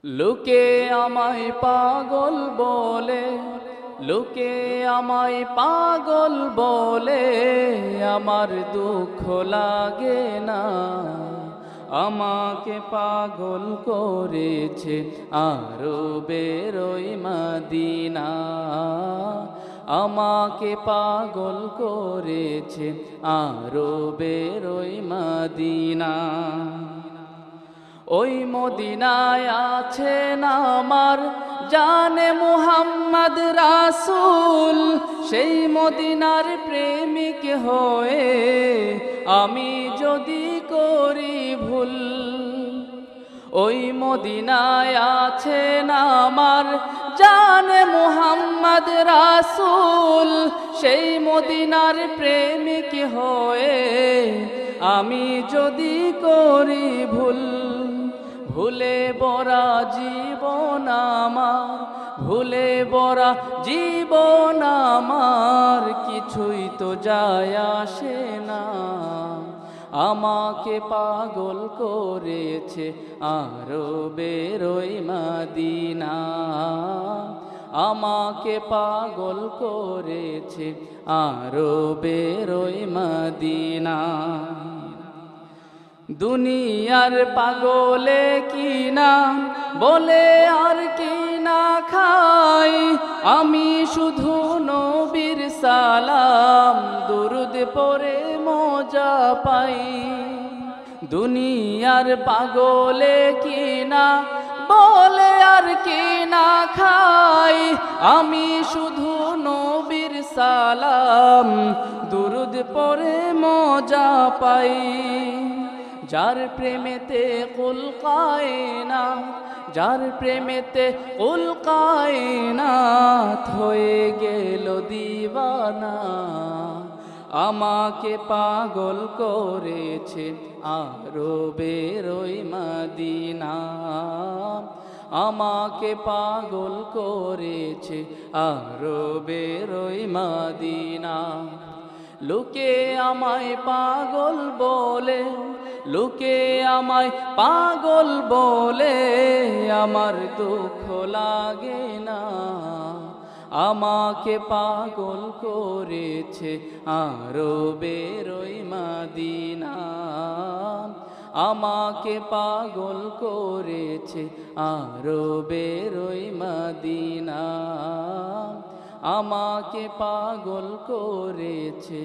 লোকে আমায় পাগল বলে, লোকে আমায় পাগল বলে, আমার দুঃখ লাগে না। আমাকে পাগল করেছে আরবের ওই মদিনা, আমাকে পাগল করেছে আরবের ওই মদিনা। ওই মদিনায় আছেন আমার জানে মুহাম্মদ রাসূল, সেই মদিনার প্রেমিক হয়ে আমি যদি করি ভুল। ওই মদিনায় আছেন আমার জানে মুহাম্মদ রাসূল, সেই মদিনার প্রেমিক হয়ে আমি যদি করি ভুল। ভুলে বরা জীবন আমার, ভুলে বরা জীবন আমার, কিছুই তো যায় আসে না। আমাকে পাগল করেছে আরবের ওই মদিনা, আমাকে পাগল করেছে আরবের ওই মদিনা। দুনিয়ার পাগলে কিনা বলে আর কিনা খাই, আমি শুধু নবীর সালাম দুরুদ পড়ে মজা পাই। দুনিয়ার পাগলে কিনা বলে আর কিনা খাই, আমি শুধু নবীর সালাম দুরুদ পড়ে মজা পাই। যার প্রেমেতে কুল কায়নাত, যার প্রেমেতে কুল কায়নাত হয়ে গেল দিওয়ানা, আমাকে পাগল করেছে আরবের ওই মদিনা, আমাকে পাগল করেছে আরবের ওই মদিনা। লোকে আমায় পাগল বলে, লোকে আমায় পাগল বলে, আমার দুঃখ লাগে না। আমাকে পাগল করেছে আরবের ওই মদিনা, আমাকে পাগল করেছে আরবের ওই মদিনা, আমাকে পাগল করেছে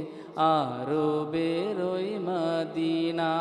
আরবের ওই মদিনা।